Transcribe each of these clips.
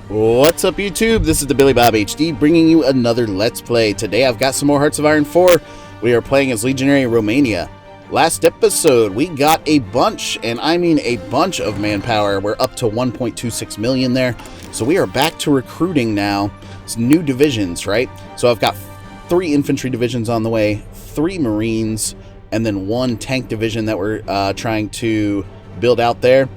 What's up, YouTube? This is TheBillyBobHD bringing you another Let's Play. Today I've got some more Hearts of Iron 4. We are playing as Legionary Romania. Last episode we got a bunch, and I mean a bunch of manpower. We're up to 1.26 million there. So we are back to recruiting now. It's new divisions, right? So I've got 3 infantry divisions on the way, 3 marines, and then 1 tank division that we're trying to build out there.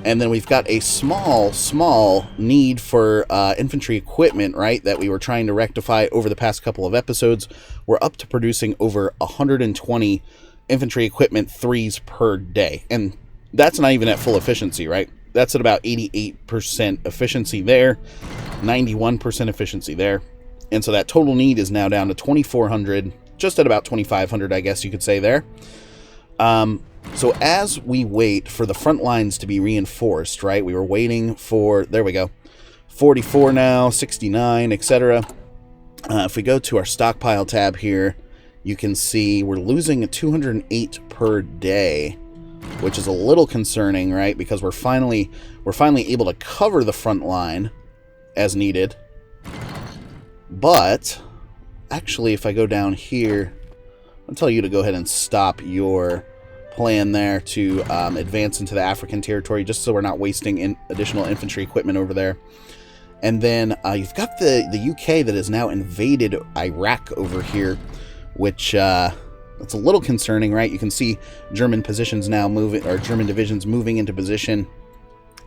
And then we've got a small need for infantry equipment, right, that we were trying to rectify over the past couple of episodes. We're up to producing over 120 infantry equipment 3s per day. And that's not even at full efficiency, right? That's at about 88% efficiency there, 91% efficiency there. And so that total need is now down to 2,400, just at about 2,500, I guess you could say there. So as we wait for the front lines to be reinforced, right, we were waiting for, there we go, 44 now, 69, etc. If we go to our stockpile tab here, you can see we're losing 208 per day, which is a little concerning, right, because we're finally able to cover the front line as needed. But actually, if I go down here, I'll tell you to go ahead and stop your plan there to advance into the African territory, just so we're not wasting additional infantry equipment over there. And then you've got the UK that has now invaded Iraq over here, which that's a little concerning, right? You can see German positions now moving, or German divisions moving into position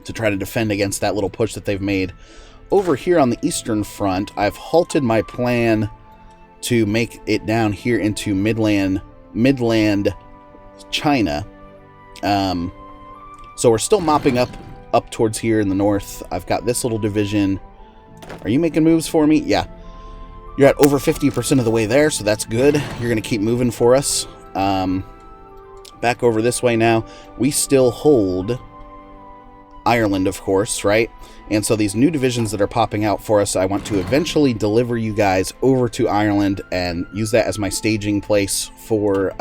to try to defend against that little push that they've made. Over here on the Eastern Front, I've halted my plan to make it down here into Midland China. So we're still mopping up towards here in the north. I've got this little division. Are you making moves for me? Yeah. You're at over 50% of the way there, so that's good. You're going to keep moving for us. Back over this way now. We still hold Ireland, of course, right? And so these new divisions that are popping out for us, I want to eventually deliver you guys over to Ireland and use that as my staging place for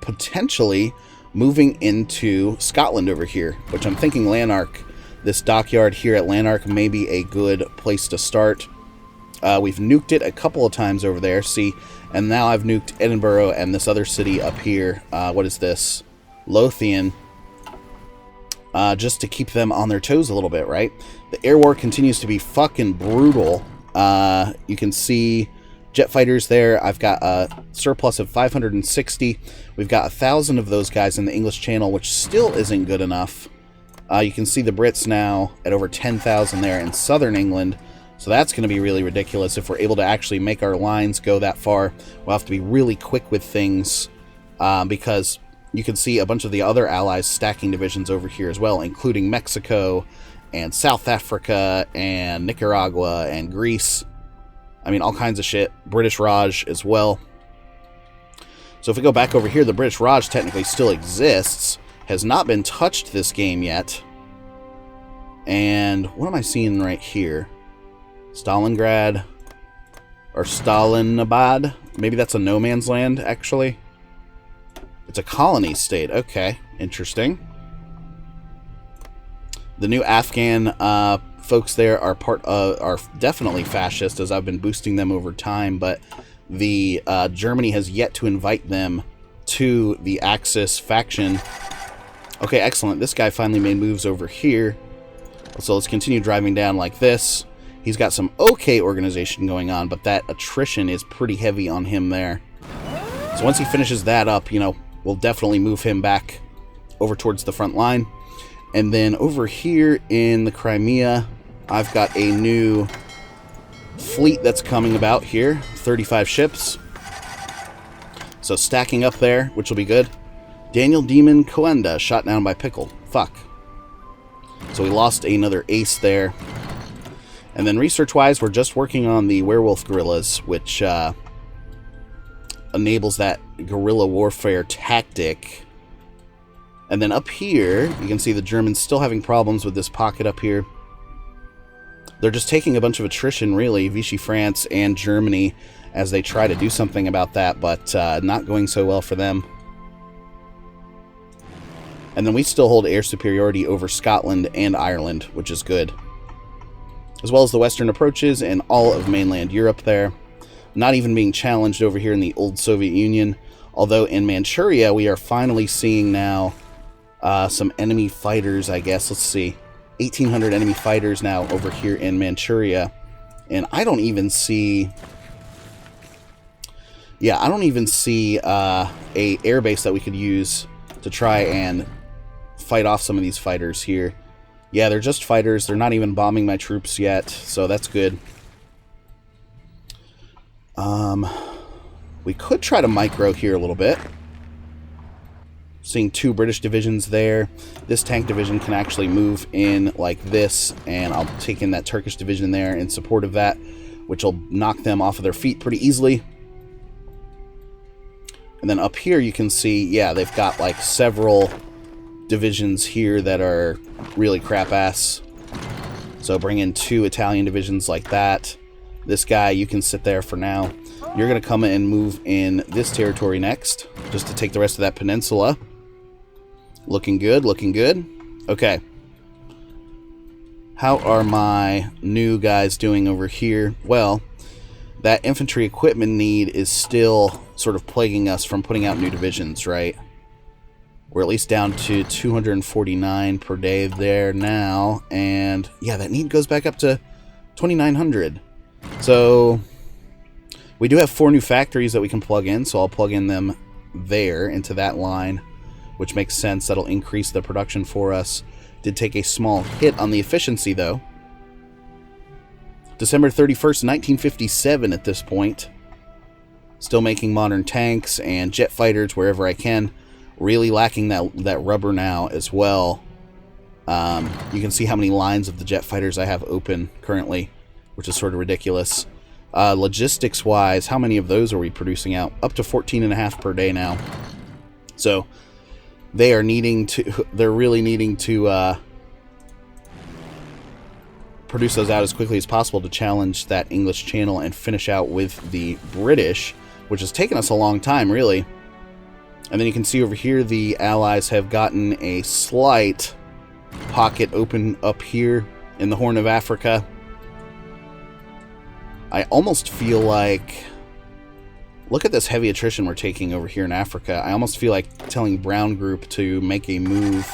potentially moving into Scotland over here, which I'm thinking Lanark, this dockyard here at Lanark, may be a good place to start. We've nuked it a couple of times over there, see, and now I've nuked Edinburgh and this other city up here. What is this? Lothian. Just to keep them on their toes a little bit, right? The air war continues to be fucking brutal. You can see jet fighters there. I've got a surplus of 560. We've got 1,000 of those guys in the English Channel, which still isn't good enough. You can see the Brits now at over 10,000 there in southern England. So that's going to be really ridiculous if we're able to actually make our lines go that far. We'll have to be really quick with things because you can see a bunch of the other allies stacking divisions over here as well, including Mexico and South Africa and Nicaragua and Greece. I mean, all kinds of shit. British Raj as well. So if we go back over here, the British Raj technically still exists. Has not been touched this game yet. And what am I seeing right here? Stalingrad. Or Stalinabad. Maybe that's a no man's land, actually. It's a colony state. Okay, interesting. The new Afghan folks there are definitely fascist, as I've been boosting them over time, but the Germany has yet to invite them to the Axis faction. Okay, excellent. This guy finally made moves over here. So let's continue driving down like this. He's got some okay organization going on, but that attrition is pretty heavy on him there. So once he finishes that up, you know, we'll definitely move him back over towards the front line. And then over here in the Crimea, I've got a new fleet that's coming about here. 35 ships. So stacking up there, which will be good. Daniel Demon Coenda shot down by Pickle. Fuck. So we lost another ace there. And then research-wise, we're just working on the werewolf gorillas, which enables that guerrilla warfare tactic. And then up here, you can see the Germans still having problems with this pocket up here. They're just taking a bunch of attrition, really, Vichy France and Germany, as they try to do something about that, but not going so well for them. And then we still hold air superiority over Scotland and Ireland, which is good. as well as the western approaches and all of mainland Europe there. Not even being challenged over here in the old Soviet Union, although in Manchuria we are finally seeing now some enemy fighters, I guess. Let's see. 1,800 enemy fighters now over here in Manchuria. And I don't even see... Yeah, I don't even see a airbase that we could use to try and fight off some of these fighters here. Yeah, they're just fighters. They're not even bombing my troops yet, so that's good. We could try to micro here a little bit. Seeing 2 British divisions there. This tank division can actually move in like this, and I'll take in that Turkish division there in support of that, which will knock them off of their feet pretty easily. And then up here you can see, yeah, they've got like several divisions here that are really crap ass. So bring in 2 Italian divisions like that. This guy, you can sit there for now. You're going to come and move in this territory next, just to take the rest of that peninsula. Looking good, looking good. Okay. How are my new guys doing over here? Well, that infantry equipment need is still sort of plaguing us from putting out new divisions, right? We're at least down to 249 per day there now. And yeah, that need goes back up to 2,900. So we do have 4 new factories that we can plug in. So I'll plug in them there into that line, which makes sense. That'll increase the production for us. Did take a small hit on the efficiency, though. December 31st, 1957 at this point. Still making modern tanks and jet fighters wherever I can. Really lacking that rubber now as well. You can see how many lines of the jet fighters I have open currently, which is sort of ridiculous. Logistics-wise, how many of those are we producing out? Up to 14.5 per day now. So they are needing to, they're really needing to produce those out as quickly as possible to challenge that English Channel and finish out with the British, which has taken us a long time, really. And then you can see over here the Allies have gotten a slight pocket open up here in the Horn of Africa. I almost feel like... Look at this heavy attrition we're taking over here in Africa. I almost feel like telling Brown Group to make a move,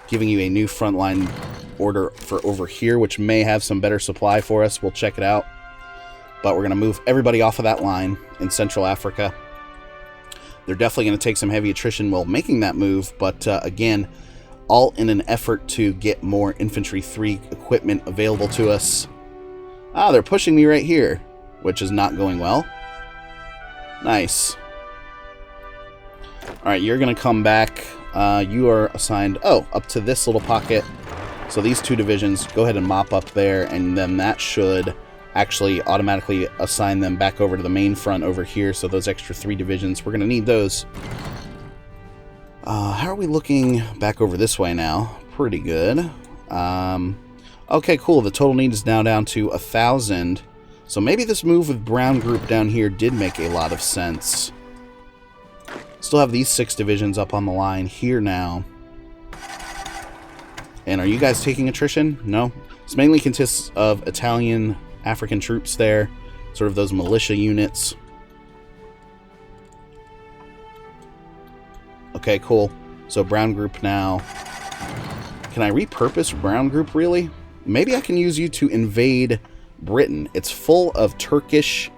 giving you a new frontline order for over here, which may have some better supply for us. We'll check it out. But we're going to move everybody off of that line in Central Africa. They're definitely going to take some heavy attrition while making that move, but again, all in an effort to get more Infantry 3 equipment available to us. Ah, they're pushing me right here, which is not going well. Nice. Alright, you're going to come back. You are assigned, up to this little pocket. So these 2 divisions, go ahead and mop up there, and then that should actually automatically assign them back over to the main front over here. So those extra 3 divisions, we're going to need those. How are we looking back over this way now? Pretty good. Okay, cool. The total need is now down to 1,000. So maybe this move with Brown Group down here did make a lot of sense. Still have these 6 divisions up on the line here now. And are you guys taking attrition? No? This mainly consists of Italian African troops there. Sort of those militia units. Okay, cool. So Brown Group now. Can I repurpose Brown Group, really? Maybe I can use you to invade Britain. It's full of Turkish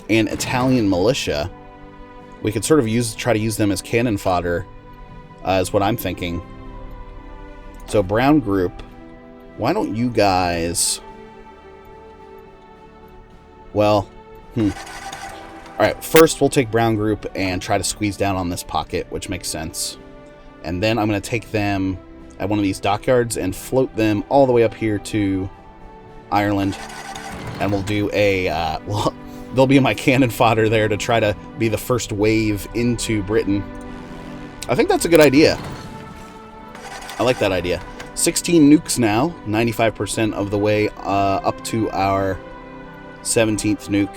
and Italian militia. We could sort of try to use them as cannon fodder, is what I'm thinking. So Brown Group, why don't you guys... Well, Alright, first we'll take Brown Group and try to squeeze down on this pocket, which makes sense. And then I'm going to take them at one of these dockyards and float them all the way up here to Ireland. And we'll do a... well, they'll be my cannon fodder there to try to be the first wave into Britain. I think that's a good idea. I like that idea. 16 nukes now, 95% of the way up to our 17th nuke.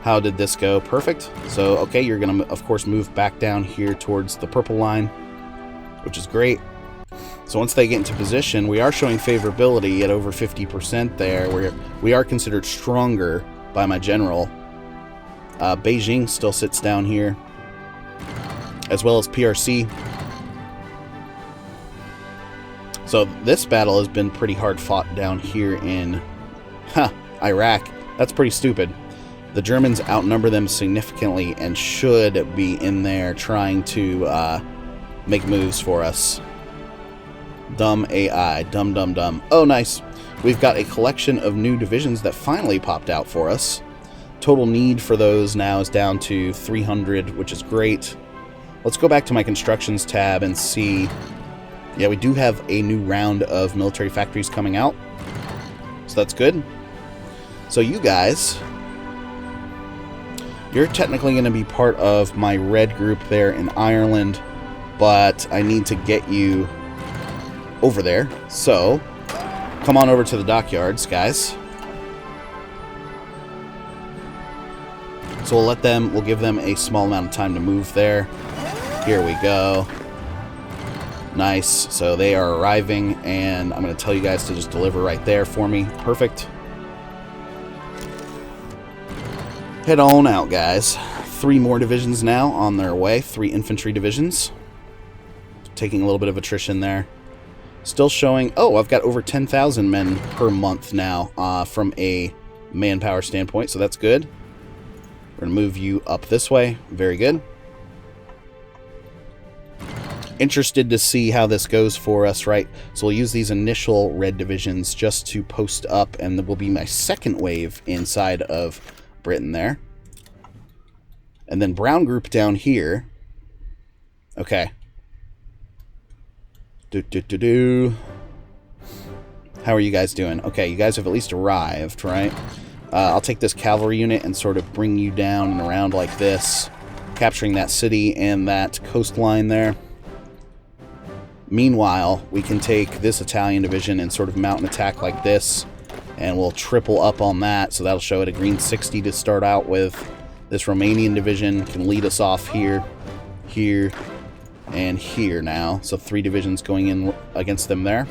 How did this go? Perfect. So, okay, you're going to, of course, move back down here towards the purple line, which is great. So once they get into position, we are showing favorability at over 50% there. We are considered stronger by my general. Beijing still sits down here, as well as PRC. So this battle has been pretty hard fought down here in Iraq. That's pretty stupid. The Germans outnumber them significantly and should be in there trying to make moves for us. Dumb AI. Dumb, dumb, dumb. Oh, nice. We've got a collection of new divisions that finally popped out for us. Total need for those now is down to 300, which is great. Let's go back to my constructions tab and see. Yeah, we do have a new round of military factories coming out. So that's good. So you guys, you're technically going to be part of my red group there in Ireland, but I need to get you over there. So come on over to the dockyards, guys. So we'll give them a small amount of time to move there. Here we go. Nice. So they are arriving, and I'm going to tell you guys to just deliver right there for me. Perfect. Head on out, guys. 3 more divisions now on their way. 3 infantry divisions. Taking a little bit of attrition there. Still showing... Oh, I've got over 10,000 men per month now from a manpower standpoint, so that's good. We're going to move you up this way. Very good. Interested to see how this goes for us, right? So we'll use these initial red divisions just to post up, and there will be my second wave inside of Britain there. And then brown group down here. Okay. How are you guys doing? Okay, you guys have at least arrived, right? I'll take this cavalry unit and sort of bring you down and around like this, capturing that city and that coastline there. Meanwhile, we can take this Italian division and sort of mount an attack like this, and we'll triple up on that, so that'll show it a green 60 to start out with. This Romanian division can lead us off here, here, and here now. So 3 divisions going in against them there.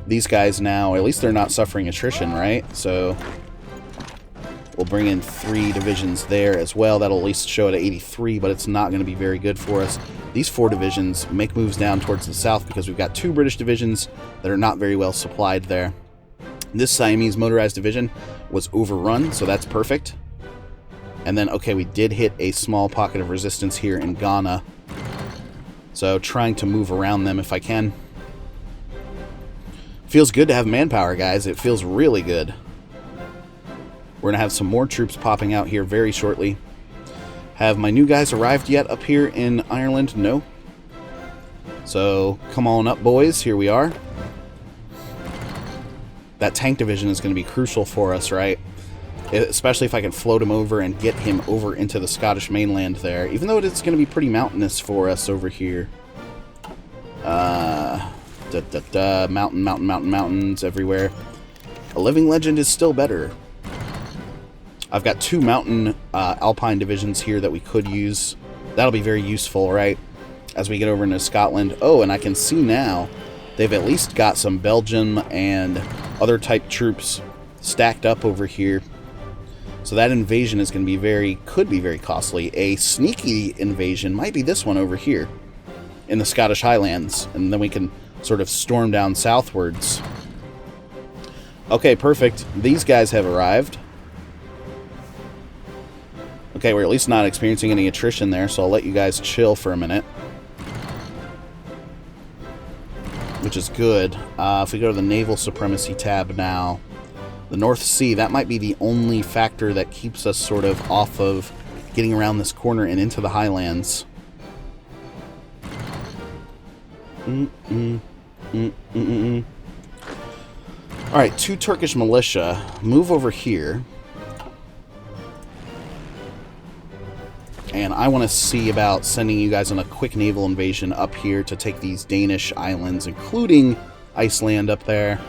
These guys now, at least they're not suffering attrition, right? So we'll bring in 3 divisions there as well. That'll at least show it at 83, but it's not going to be very good for us. These 4 divisions make moves down towards the south because we've got 2 British divisions that are not very well supplied there. This Siamese motorized division was overrun, so that's perfect. And then, okay, we did hit a small pocket of resistance here in Ghana. So trying to move around them if I can. Feels good to have manpower, guys. It feels really good. We're going to have some more troops popping out here very shortly. Have my new guys arrived yet up here in Ireland? No. So come on up, boys. Here we are. That tank division is going to be crucial for us, right? Especially if I can float him over and get him over into the Scottish mainland there. Even though it's going to be pretty mountainous for us over here. Mountains everywhere. A living legend is still better. I've got 2 mountain alpine divisions here that we could use. That'll be very useful, right? As we get over into Scotland. Oh, and I can see now they've at least got some Belgium and other type troops stacked up over here. So that invasion is going to be could be very costly. A sneaky invasion might be this one over here in the Scottish Highlands, and then we can sort of storm down southwards. Okay, perfect. These guys have arrived. Okay, we're at least not experiencing any attrition there, so I'll let you guys chill for a minute. Which is good. If we go to the Naval Supremacy tab now, the North Sea, that might be the only factor that keeps us sort of off of getting around this corner and into the Highlands. Alright, 2 Turkish militia. Move over here. And I want to see about sending you guys on a quick naval invasion up here to take these Danish islands, including Iceland up there,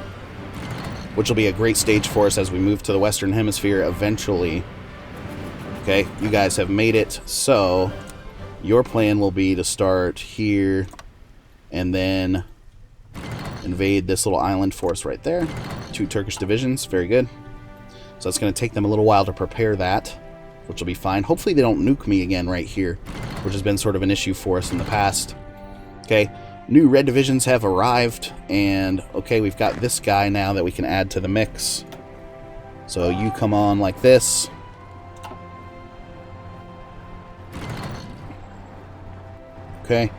which will be a great stage for us as we move to the Western Hemisphere eventually. Okay, you guys have made it, so your plan will be to start here, and then invade this little island for us right there. 2 Turkish divisions, very good. So it's going to take them a little while to prepare that, which will be fine. Hopefully they don't nuke me again right here, which has been sort of an issue for us in the past. Okay, new red divisions have arrived, and okay, we've got this guy now that we can add to the mix. So you come on like this. Okay.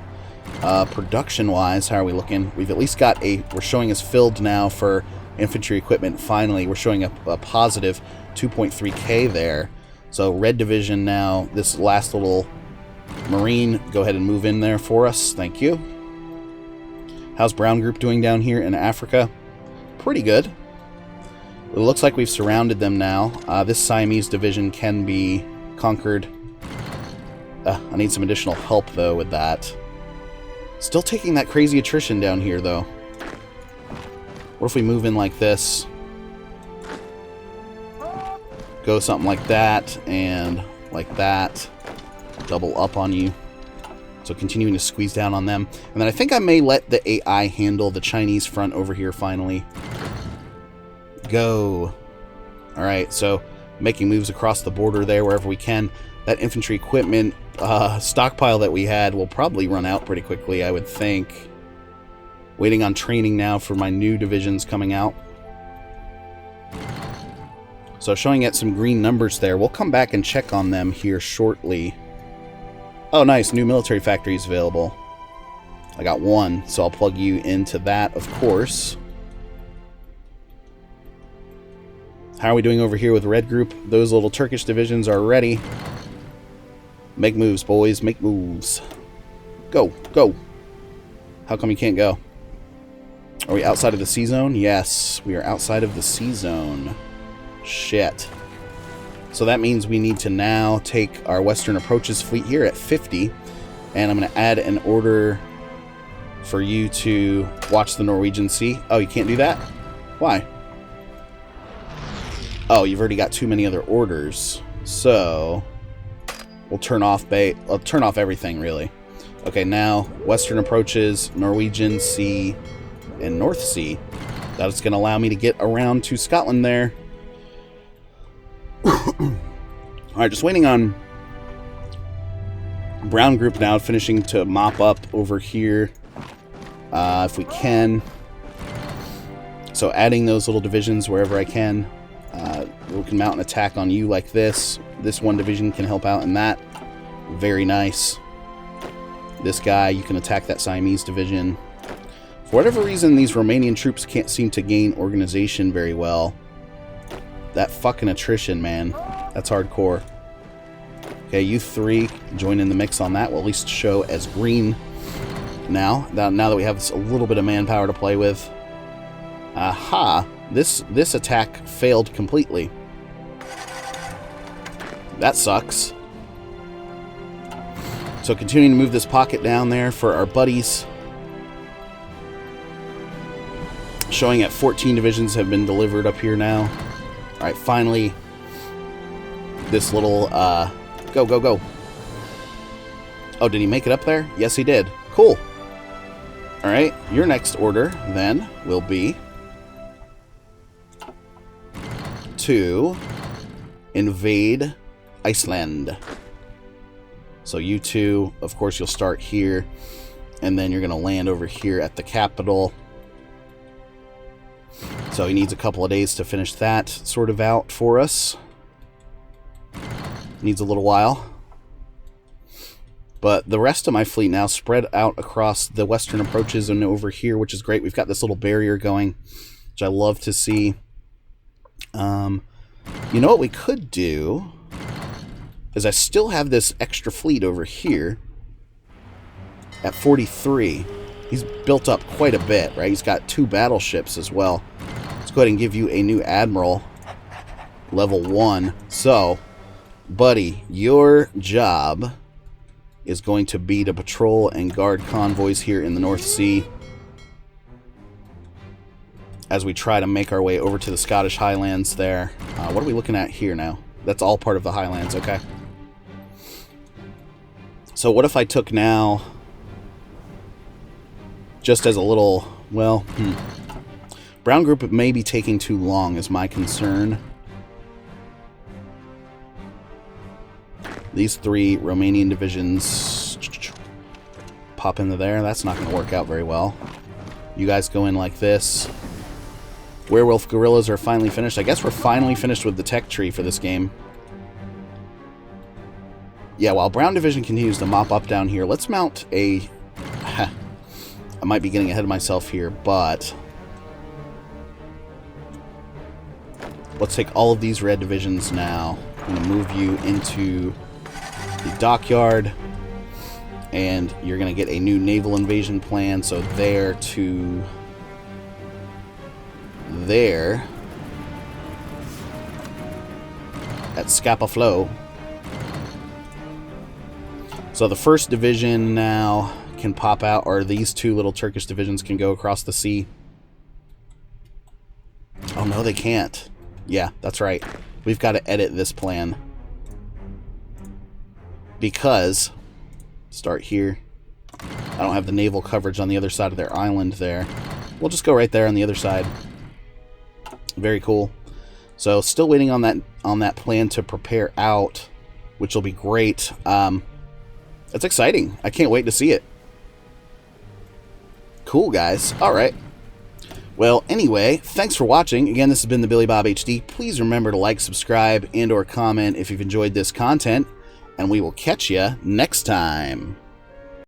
Production-wise, how are we looking? We've at least got we're showing us filled now for infantry equipment. Finally, we're showing a positive 2.3K there. So red division now, this last little marine, go ahead and move in there for us. Thank you. How's brown group doing down here in Africa? Pretty good. It looks like we've surrounded them now. This Siamese division can be conquered. I need some additional help, though, with that. Still taking that crazy attrition down here, though. What if we move in like this? Go something like that, and like that. Double up on you. So continuing to squeeze down on them. And then I think I may let the AI handle the Chinese front over here finally. Go. Alright, so making moves across the border there wherever we can. That infantry equipment stockpile that we had will probably run out pretty quickly, I would think. Waiting on training now for my new divisions coming out. So showing it some green numbers there. We'll come back and check on them here shortly. Oh, nice. New military factories available. I got 1, so I'll plug you into that, of course. How are we doing over here with red group? Those little Turkish divisions are ready. Make moves, boys. Make moves. Go. Go. How come you can't go? Are we outside of the C zone? Yes, we are outside of the C zone. Shit. So that means we need to now take our Western Approaches fleet here at 50. And I'm going to add an order for you to watch the Norwegian Sea. Oh, you can't do that? Why? Oh, you've already got too many other orders. So we'll turn off I'll turn off everything, really. Okay, now Western Approaches, Norwegian Sea, and North Sea. That's going to allow me to get around to Scotland there. Alright, just waiting on brown group now, finishing to mop up over here, if we can. So adding those little divisions wherever I can. We can mount an attack on you like this. This one division can help out in that. Very nice. This guy, you can attack that Siamese division. For whatever reason, these Romanian troops can't seem to gain organization very well. That fucking attrition, man. That's hardcore. Okay, you 3 join in the mix on that. We'll at least show as green now. Now that we have a little bit of manpower to play with. Aha! This attack failed completely. That sucks. So continuing to move this pocket down there for our buddies. Showing at 14 divisions have been delivered up here now. Alright, finally, this little, go, go, go. Oh, did he make it up there? Yes, he did. Cool. Alright, your next order, then, will be to invade Iceland. So you 2, of course, you'll start here, and then you're going to land over here at the capital. So he needs a couple of days to finish that sort of out for us. Needs a little while. But the rest of my fleet now spread out across the Western Approaches and over here, which is great. We've got this little barrier going, which I love to see. You know what we could do is I still have this extra fleet over here at 43. He's built up quite a bit, right? He's got 2 battleships as well. Let's go ahead and give you a new admiral, level 1. So, buddy, your job is going to be to patrol and guard convoys here in the North Sea as we try to make our way over to the Scottish Highlands there. What are we looking at here now? That's all part of the Highlands, okay. So what if I took now Just as a little, well, brown group may be taking too long is my concern. These 3 Romanian divisions pop into there. That's not going to work out very well. You guys go in like this. Werewolf guerrillas are finally finished. I guess we're finally finished with the tech tree for this game. Yeah, while brown division continues to mop up down here, let's mount a... I might be getting ahead of myself here, but... let's take all of these red divisions now. I'm going to move you into the dockyard, and you're going to get a new naval invasion plan. So there to there at Scapa Flow. So the first division now can pop out, or these 2 little Turkish divisions can go across the sea. Oh no, they can't. Yeah, that's right. We've got to edit this plan. Because, start here. I don't have the naval coverage on the other side of their island there. We'll just go right there on the other side. Very cool. So, still waiting on that plan to prepare out, which will be great. It's exciting. I can't wait to see it. Cool, guys. All right. Well, anyway, thanks for watching. Again, this has been TheBillyBobHD. Please remember to like, subscribe, and or comment if you've enjoyed this content. And we will catch you next time.